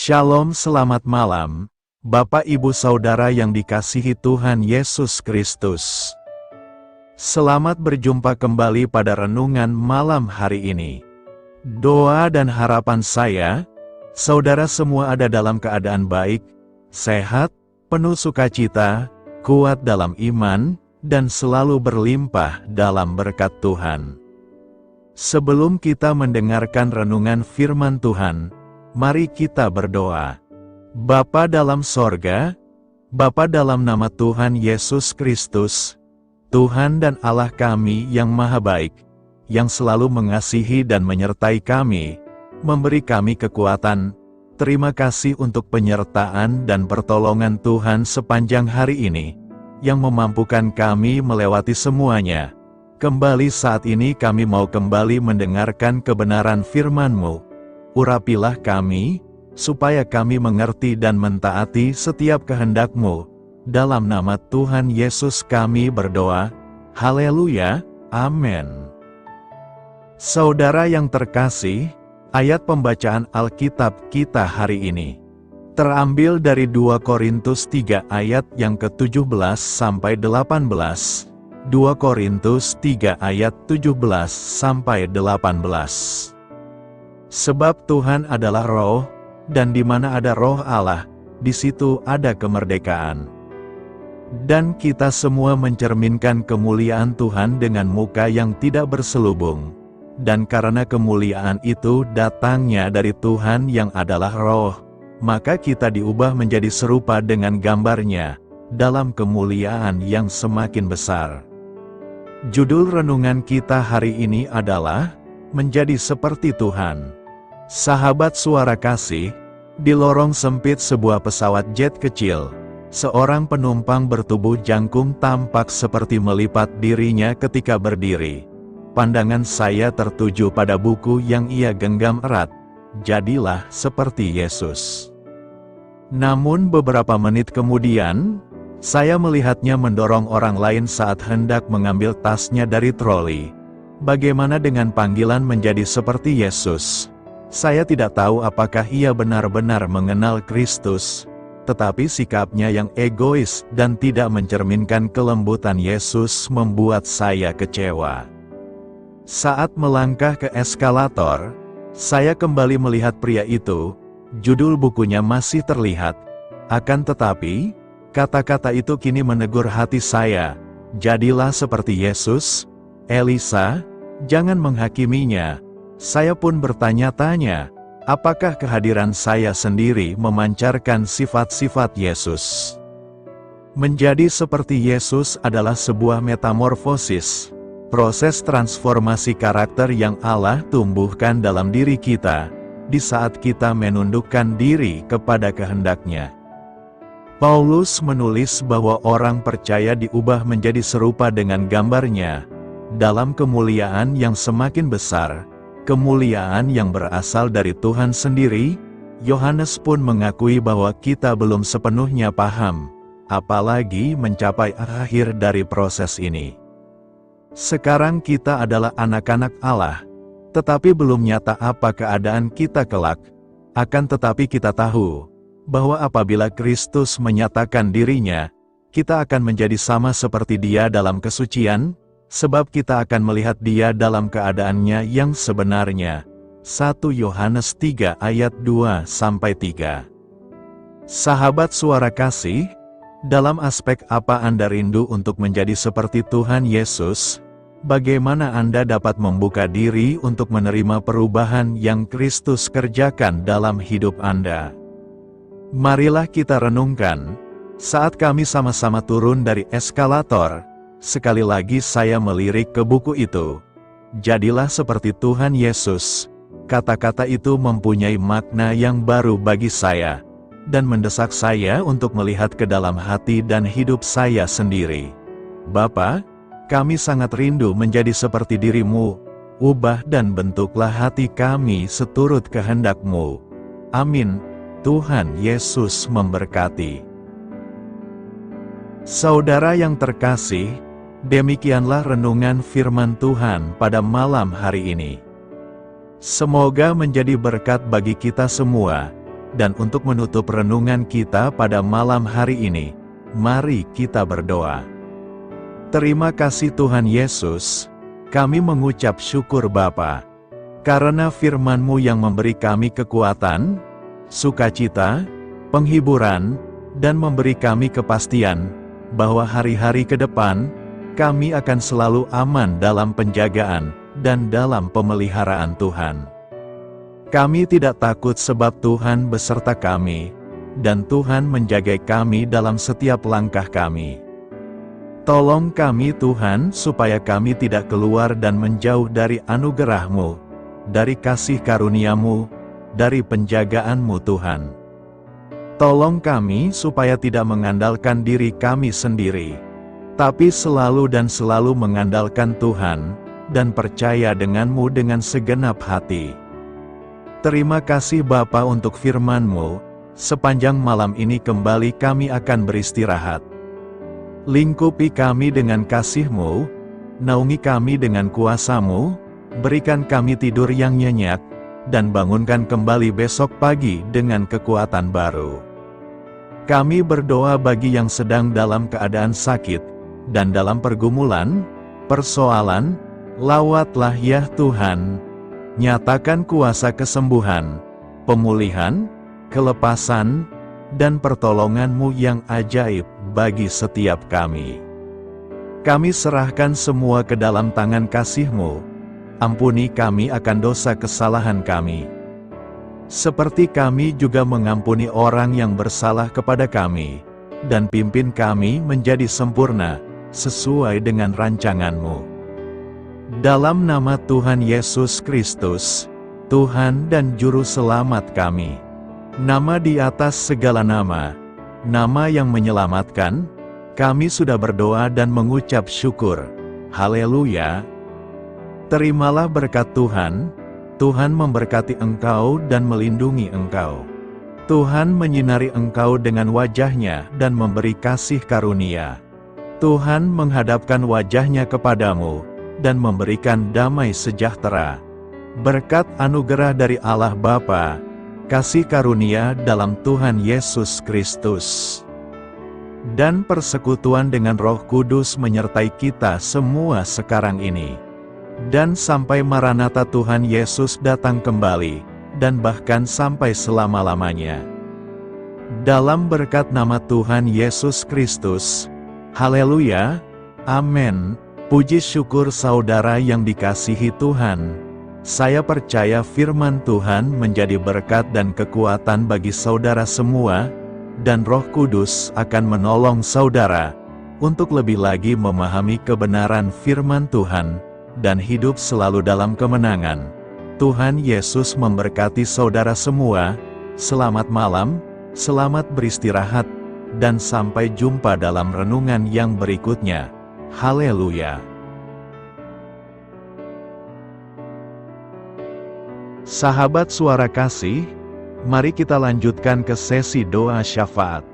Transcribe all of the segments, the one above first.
Shalom, selamat malam, Bapak Ibu Saudara yang dikasihi Tuhan Yesus Kristus. Selamat berjumpa kembali pada renungan malam hari ini. Doa dan harapan saya, saudara semua ada dalam keadaan baik, sehat, penuh sukacita, kuat dalam iman, dan selalu berlimpah dalam berkat Tuhan. Sebelum kita mendengarkan renungan firman Tuhan, mari kita berdoa. Bapa dalam sorga, Bapa dalam nama Tuhan Yesus Kristus, Tuhan dan Allah kami yang maha baik, yang selalu mengasihi dan menyertai kami, memberi kami kekuatan. Terima kasih untuk penyertaan dan pertolongan Tuhan sepanjang hari ini, yang memampukan kami melewati semuanya. Kembali saat ini kami mau kembali mendengarkan kebenaran firman-Mu. Urapilah kami, supaya kami mengerti dan mentaati setiap kehendak-Mu. Dalam nama Tuhan Yesus kami berdoa. Haleluya, amin. Saudara yang terkasih, ayat pembacaan Alkitab kita hari ini terambil dari 2 Korintus 3 ayat yang ke-17 sampai 18. 2 Korintus 3 ayat 17 sampai 18. Sebab Tuhan adalah Roh, dan di mana ada Roh Allah, di situ ada kemerdekaan. Dan kita semua mencerminkan kemuliaan Tuhan dengan muka yang tidak berselubung. Dan karena kemuliaan itu datangnya dari Tuhan yang adalah Roh, maka kita diubah menjadi serupa dengan gambar-Nya, dalam kemuliaan yang semakin besar. Judul renungan kita hari ini adalah Menjadi Seperti Tuhan. Sahabat suara kasih, di lorong sempit sebuah pesawat jet kecil, seorang penumpang bertubuh jangkung tampak seperti melipat dirinya ketika berdiri. Pandangan saya tertuju pada buku yang ia genggam erat, Jadilah Seperti Yesus. Namun beberapa menit kemudian, saya melihatnya mendorong orang lain saat hendak mengambil tasnya dari troli. Bagaimana dengan panggilan menjadi seperti Yesus? Saya tidak tahu apakah ia benar-benar mengenal Kristus, tetapi sikapnya yang egois dan tidak mencerminkan kelembutan Yesus membuat saya kecewa. Saat melangkah ke eskalator, saya kembali melihat pria itu. Judul bukunya masih terlihat. Akan tetapi, kata-kata itu kini menegur hati saya. Jadilah seperti Yesus, Elisa, jangan menghakiminya. Saya pun bertanya-tanya, apakah kehadiran saya sendiri memancarkan sifat-sifat Yesus? Menjadi seperti Yesus adalah sebuah metamorfosis, proses transformasi karakter yang Allah tumbuhkan dalam diri kita, di saat kita menundukkan diri kepada kehendak-Nya. Paulus menulis bahwa orang percaya diubah menjadi serupa dengan gambar-Nya, dalam kemuliaan yang semakin besar, kemuliaan yang berasal dari Tuhan sendiri. Yohanes pun mengakui bahwa kita belum sepenuhnya paham, apalagi mencapai akhir dari proses ini. Sekarang kita adalah anak-anak Allah, tetapi belum nyata apa keadaan kita kelak. Akan tetapi kita tahu, bahwa apabila Kristus menyatakan dirinya, kita akan menjadi sama seperti Dia dalam kesucian, sebab kita akan melihat Dia dalam keadaannya yang sebenarnya. 1 Yohanes 3 ayat 2-3. Sahabat suara kasih, dalam aspek apa Anda rindu untuk menjadi seperti Tuhan Yesus? Bagaimana Anda dapat membuka diri untuk menerima perubahan yang Kristus kerjakan dalam hidup Anda? Marilah kita renungkan. Saat kami sama-sama turun dari eskalator, sekali lagi saya melirik ke buku itu. Jadilah seperti Tuhan Yesus. Kata-kata itu mempunyai makna yang baru bagi saya, dan mendesak saya untuk melihat ke dalam hati dan hidup saya sendiri. Bapa, kami sangat rindu menjadi seperti diri-Mu. Ubah dan bentuklah hati kami seturut kehendak-Mu. Amin. Tuhan Yesus memberkati. Saudara yang terkasih, demikianlah renungan firman Tuhan pada malam hari ini. Semoga menjadi berkat bagi kita semua, Dan untuk menutup renungan kita pada malam hari ini, mari kita berdoa. Terima kasih Tuhan Yesus, kami mengucap syukur Bapa, karena firman-Mu yang memberi kami kekuatan, sukacita, penghiburan, dan memberi kami kepastian, bahwa hari-hari ke depan, kami akan selalu aman dalam penjagaan, dan dalam pemeliharaan Tuhan. Kami tidak takut sebab Tuhan beserta kami, dan Tuhan menjaga kami dalam setiap langkah kami. Tolong kami Tuhan supaya kami tidak keluar dan menjauh dari anugerah-Mu, dari kasih karunia-Mu, dari penjagaan-Mu Tuhan. Tolong kami supaya tidak mengandalkan diri kami sendiri, tapi selalu mengandalkan Tuhan, dan percaya dengan-Mu dengan segenap hati. Terima kasih Bapa untuk firman-Mu, sepanjang malam ini kembali kami akan beristirahat. Lingkupi kami dengan kasih-Mu, naungi kami dengan kuasa-Mu, berikan kami tidur yang nyenyak, dan bangunkan kembali besok pagi dengan kekuatan baru. Kami berdoa bagi yang sedang dalam keadaan sakit, dan dalam pergumulan, persoalan, lawatlah ya Tuhan. Nyatakan kuasa kesembuhan, pemulihan, kelepasan, dan pertolongan-Mu yang ajaib bagi setiap kami. Kami serahkan semua ke dalam tangan kasih-Mu. Ampuni kami akan dosa kesalahan kami, seperti kami juga mengampuni orang yang bersalah kepada kami, dan pimpin kami menjadi sempurna, sesuai dengan rancangan-Mu. Dalam nama Tuhan Yesus Kristus, Tuhan dan Juru Selamat kami, nama di atas segala nama, nama yang menyelamatkan, kami sudah berdoa dan mengucap syukur. Haleluya! Terimalah berkat Tuhan. Tuhan memberkati engkau dan melindungi engkau. Tuhan menyinari engkau dengan wajah-Nya dan memberi kasih karunia. Tuhan menghadapkan wajah-Nya kepadamu, dan memberikan damai sejahtera. Berkat anugerah dari Allah Bapa, kasih karunia dalam Tuhan Yesus Kristus, dan persekutuan dengan Roh Kudus menyertai kita semua sekarang ini, dan sampai Maranatha Tuhan Yesus datang kembali, dan bahkan sampai selama-lamanya. Dalam berkat nama Tuhan Yesus Kristus. Haleluya! Amin. Puji syukur saudara yang dikasihi Tuhan. Saya percaya firman Tuhan menjadi berkat dan kekuatan bagi saudara semua, dan Roh Kudus akan menolong saudara untuk lebih lagi memahami kebenaran firman Tuhan, dan hidup selalu dalam kemenangan. Tuhan Yesus memberkati saudara semua. Selamat malam, selamat beristirahat, dan sampai jumpa dalam renungan yang berikutnya. Haleluya! Sahabat Suara Kasih, mari kita lanjutkan ke sesi doa syafaat.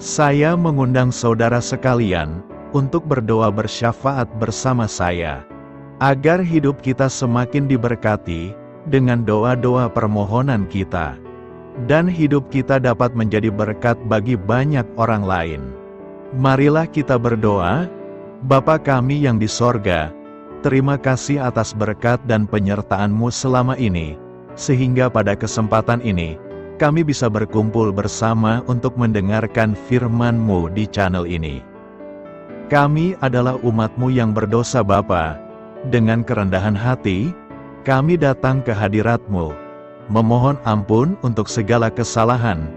Saya mengundang saudara sekalian untuk berdoa bersyafaat bersama saya, agar hidup kita semakin diberkati dengan doa-doa permohonan kita, dan hidup kita dapat menjadi berkat bagi banyak orang lain. Marilah kita berdoa. Bapa kami yang di sorga, terima kasih atas berkat dan penyertaan-Mu selama ini, sehingga pada kesempatan ini, kami bisa berkumpul bersama untuk mendengarkan firman-Mu di channel ini. Kami adalah umat-Mu yang berdosa Bapa. Dengan kerendahan hati, kami datang ke hadirat-Mu, memohon ampun untuk segala kesalahan,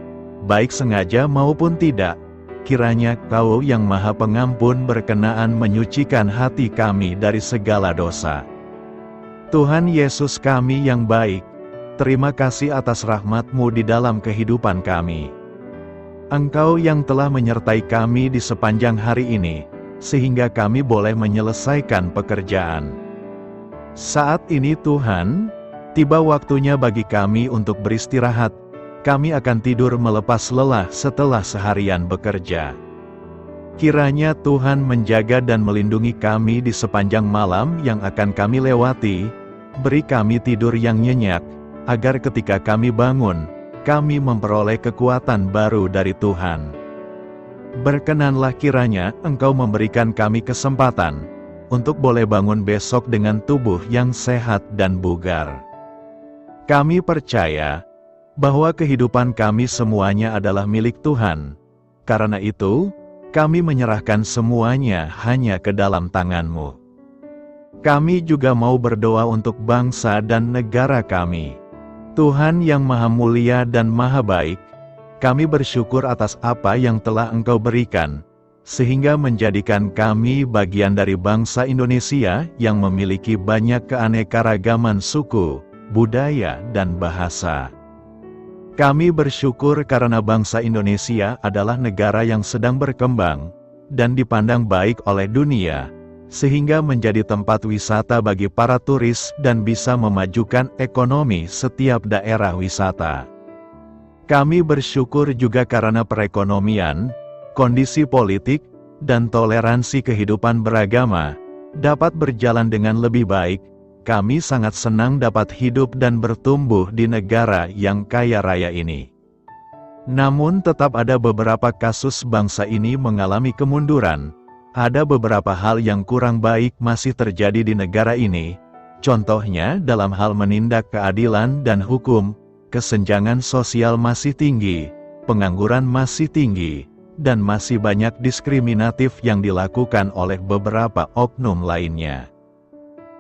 baik sengaja maupun tidak. Kiranya Kau yang Maha Pengampun berkenaan menyucikan hati kami dari segala dosa. Tuhan Yesus kami yang baik, terima kasih atas rahmat-Mu di dalam kehidupan kami. Engkau yang telah menyertai kami di sepanjang hari ini, sehingga kami boleh menyelesaikan pekerjaan. Saat ini Tuhan, tiba waktunya bagi kami untuk beristirahat. Kami akan tidur melepas lelah setelah seharian bekerja. Kiranya Tuhan menjaga dan melindungi kami di sepanjang malam yang akan kami lewati. Beri kami tidur yang nyenyak, agar ketika kami bangun, kami memperoleh kekuatan baru dari Tuhan. Berkenanlah kiranya Engkau memberikan kami kesempatan untuk boleh bangun besok dengan tubuh yang sehat dan bugar. Kami percaya bahwa kehidupan kami semuanya adalah milik Tuhan. Karena itu, kami menyerahkan semuanya hanya ke dalam tangan-Mu. Kami juga mau berdoa untuk bangsa dan negara kami. Tuhan yang Maha Mulia dan Maha Baik, kami bersyukur atas apa yang telah Engkau berikan, sehingga menjadikan kami bagian dari bangsa Indonesia yang memiliki banyak keanekaragaman suku, budaya, dan bahasa. Kami bersyukur karena bangsa Indonesia adalah negara yang sedang berkembang, dan dipandang baik oleh dunia, sehingga menjadi tempat wisata bagi para turis dan bisa memajukan ekonomi setiap daerah wisata. Kami bersyukur juga karena perekonomian, kondisi politik, dan toleransi kehidupan beragama dapat berjalan dengan lebih baik. Kami sangat senang dapat hidup dan bertumbuh di negara yang kaya raya ini. Namun tetap ada beberapa kasus bangsa ini mengalami kemunduran. Ada beberapa hal yang kurang baik masih terjadi di negara ini. Contohnya dalam hal menindak keadilan dan hukum, kesenjangan sosial masih tinggi, pengangguran masih tinggi, dan masih banyak diskriminatif yang dilakukan oleh beberapa oknum lainnya.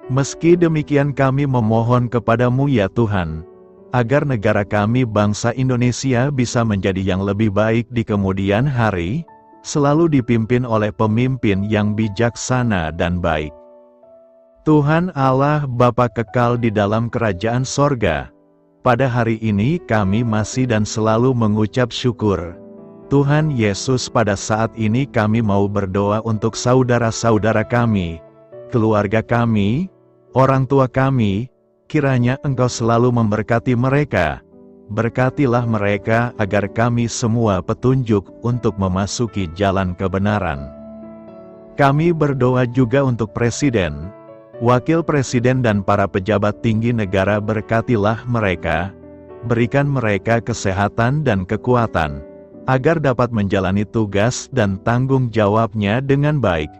Meski demikian kami memohon kepada-Mu ya Tuhan, agar negara kami bangsa Indonesia bisa menjadi yang lebih baik di kemudian hari, selalu dipimpin oleh pemimpin yang bijaksana dan baik. Tuhan Allah Bapa kekal di dalam kerajaan sorga, pada hari ini kami masih dan selalu mengucap syukur. Tuhan Yesus, pada saat ini kami mau berdoa untuk saudara-saudara kami, keluarga kami, orang tua kami, kiranya Engkau selalu memberkati mereka. Berkatilah mereka agar kami semua petunjuk untuk memasuki jalan kebenaran. Kami berdoa juga untuk Presiden, Wakil Presiden dan para pejabat tinggi negara. Berkatilah mereka, berikan mereka kesehatan dan kekuatan, agar dapat menjalani tugas dan tanggung jawabnya dengan baik.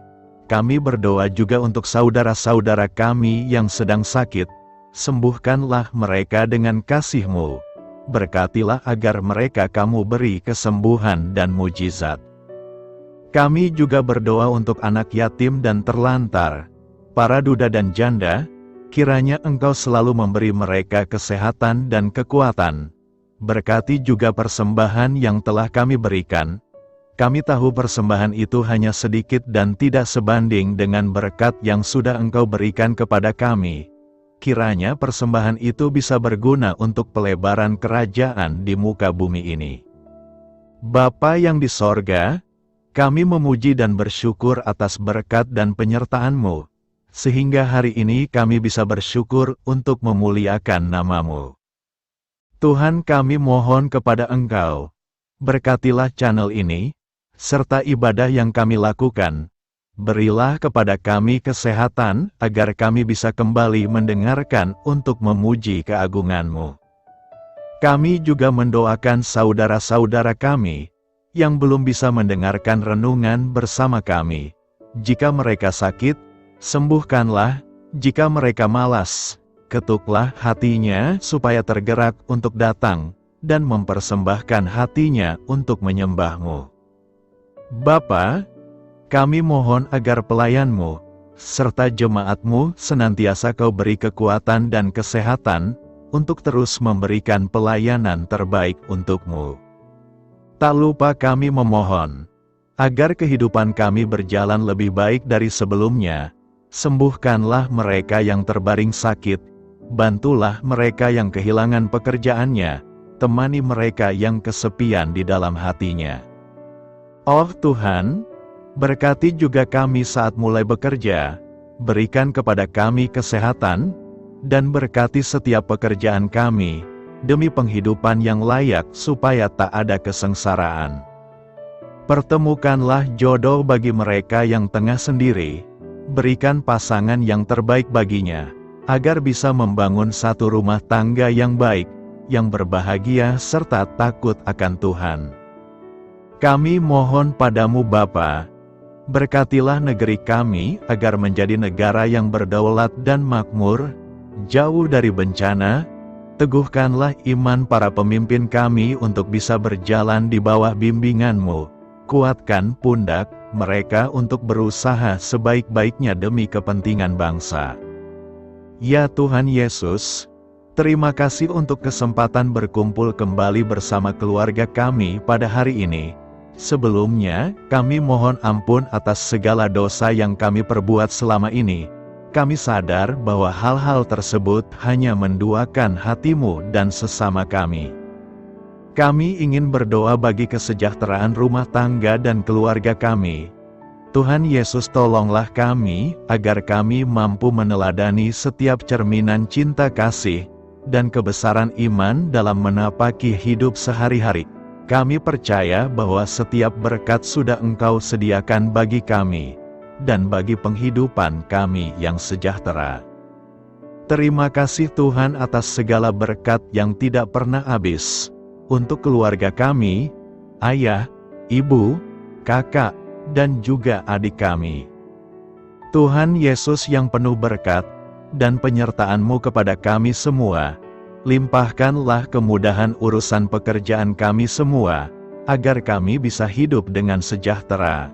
Kami berdoa juga untuk saudara-saudara kami yang sedang sakit, sembuhkanlah mereka dengan kasih-Mu. Berkatilah agar mereka Kamu beri kesembuhan dan mujizat. Kami juga berdoa untuk anak yatim dan terlantar, para duda dan janda, kiranya Engkau selalu memberi mereka kesehatan dan kekuatan. Berkati juga persembahan yang telah kami berikan. Kami tahu persembahan itu hanya sedikit dan tidak sebanding dengan berkat yang sudah Engkau berikan kepada kami. Kiranya persembahan itu bisa berguna untuk pelebaran kerajaan di muka bumi ini. Bapa yang di sorga, kami memuji dan bersyukur atas berkat dan penyertaan-Mu, sehingga hari ini kami bisa bersyukur untuk memuliakan nama-Mu. Tuhan, kami mohon kepada Engkau, berkatilah channel ini, serta ibadah yang kami lakukan. Berilah kepada kami kesehatan, agar kami bisa kembali mendengarkan untuk memuji keagungan-Mu. Kami juga mendoakan saudara-saudara kami, yang belum bisa mendengarkan renungan bersama kami. Jika mereka sakit, sembuhkanlah. Jika mereka malas, ketuklah hatinya supaya tergerak untuk datang, dan mempersembahkan hatinya untuk menyembah-Mu. Bapa, kami mohon agar pelayan-Mu, serta jemaat-Mu senantiasa Kau beri kekuatan dan kesehatan, untuk terus memberikan pelayanan terbaik untuk-Mu. Tak lupa kami memohon, agar kehidupan kami berjalan lebih baik dari sebelumnya. Sembuhkanlah mereka yang terbaring sakit, bantulah mereka yang kehilangan pekerjaannya, temani mereka yang kesepian di dalam hatinya. Oh Tuhan, berkati juga kami saat mulai bekerja, berikan kepada kami kesehatan, dan berkati setiap pekerjaan kami, demi penghidupan yang layak supaya tak ada kesengsaraan. Pertemukanlah jodoh bagi mereka yang tengah sendiri, berikan pasangan yang terbaik baginya, agar bisa membangun satu rumah tangga yang baik, yang berbahagia serta takut akan Tuhan. Kami mohon padamu Bapa, berkatilah negeri kami agar menjadi negara yang berdaulat dan makmur, jauh dari bencana. Teguhkanlah iman para pemimpin kami untuk bisa berjalan di bawah bimbingan-Mu. Kuatkan pundak mereka untuk berusaha sebaik-baiknya demi kepentingan bangsa. Ya Tuhan Yesus, terima kasih untuk kesempatan berkumpul kembali bersama keluarga kami pada hari ini. Sebelumnya, kami mohon ampun atas segala dosa yang kami perbuat selama ini. Kami sadar bahwa hal-hal tersebut hanya menduakan hati-Mu dan sesama kami. Kami ingin berdoa bagi kesejahteraan rumah tangga dan keluarga kami. Tuhan Yesus, tolonglah kami, agar kami mampu meneladani setiap cerminan cinta kasih dan kebesaran iman dalam menapaki hidup sehari-hari. Kami percaya bahwa setiap berkat sudah Engkau sediakan bagi kami dan bagi penghidupan kami yang sejahtera. Terima kasih Tuhan atas segala berkat yang tidak pernah habis untuk keluarga kami, ayah, ibu, kakak, dan juga adik kami. Tuhan Yesus yang penuh berkat dan penyertaan-Mu kepada kami semua, limpahkanlah kemudahan urusan pekerjaan kami semua, agar kami bisa hidup dengan sejahtera.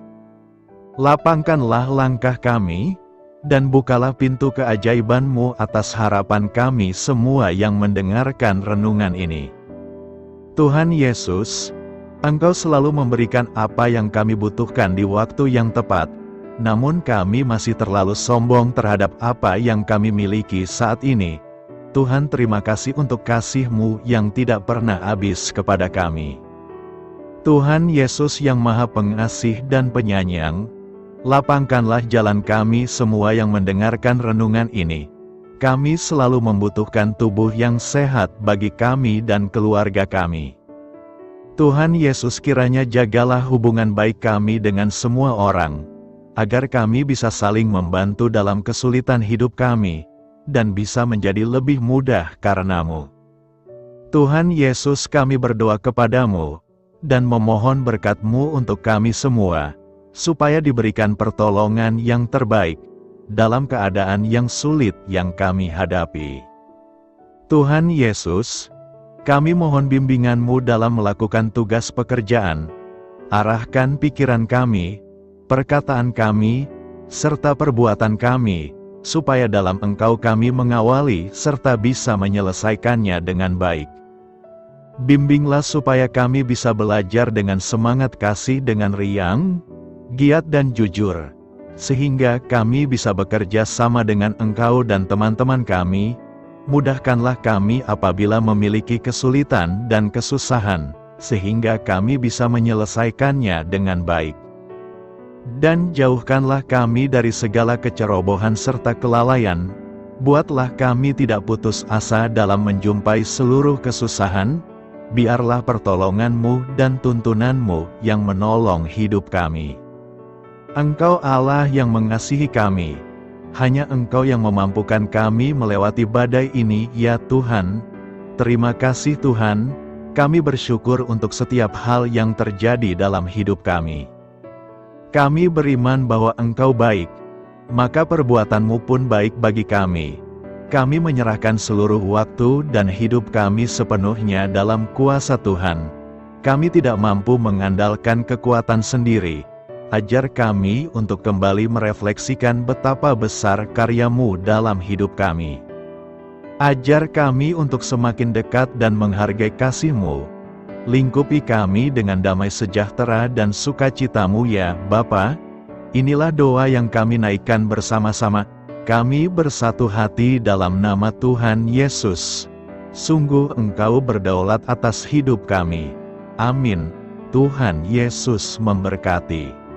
Lapangkanlah langkah kami, dan bukalah pintu keajaiban-Mu atas harapan kami semua yang mendengarkan renungan ini. Tuhan Yesus, Engkau selalu memberikan apa yang kami butuhkan di waktu yang tepat, namun kami masih terlalu sombong terhadap apa yang kami miliki saat ini. Tuhan, terima kasih untuk kasih-Mu yang tidak pernah habis kepada kami. Tuhan Yesus yang Maha Pengasih dan Penyayang, lapangkanlah jalan kami semua yang mendengarkan renungan ini. Kami selalu membutuhkan tubuh yang sehat bagi kami dan keluarga kami. Tuhan Yesus, kiranya jagalah hubungan baik kami dengan semua orang, agar kami bisa saling membantu dalam kesulitan hidup kami, dan bisa menjadi lebih mudah karena-Mu. Tuhan Yesus, kami berdoa kepadamu, dan memohon berkat-Mu untuk kami semua, supaya diberikan pertolongan yang terbaik, dalam keadaan yang sulit yang kami hadapi. Tuhan Yesus, kami mohon bimbingan-Mu dalam melakukan tugas pekerjaan. Arahkan pikiran kami, perkataan kami, serta perbuatan kami, supaya dalam Engkau kami mengawali serta bisa menyelesaikannya dengan baik. Bimbinglah supaya kami bisa belajar dengan semangat kasih dengan riang, giat dan jujur, sehingga kami bisa bekerja sama dengan Engkau dan teman-teman kami. Mudahkanlah kami apabila memiliki kesulitan dan kesusahan, sehingga kami bisa menyelesaikannya dengan baik. Dan jauhkanlah kami dari segala kecerobohan serta kelalaian. Buatlah kami tidak putus asa dalam menjumpai seluruh kesusahan. Biarlah pertolongan-Mu dan tuntunan-Mu yang menolong hidup kami. Engkau Allah yang mengasihi kami. Hanya Engkau yang memampukan kami melewati badai ini, ya Tuhan. Terima kasih Tuhan, kami bersyukur untuk setiap hal yang terjadi dalam hidup kami. Kami beriman bahwa Engkau baik, maka perbuatan-Mu pun baik bagi kami. Kami menyerahkan seluruh waktu dan hidup kami sepenuhnya dalam kuasa Tuhan. Kami tidak mampu mengandalkan kekuatan sendiri. Ajar kami untuk kembali merefleksikan betapa besar karya-Mu dalam hidup kami. Ajar kami untuk semakin dekat dan menghargai kasih-Mu. Lingkupi kami dengan damai sejahtera dan sukacita-Mu ya Bapa. Inilah doa yang kami naikkan bersama-sama. Kami bersatu hati dalam nama Tuhan Yesus. Sungguh Engkau berdaulat atas hidup kami. Amin. Tuhan Yesus memberkati.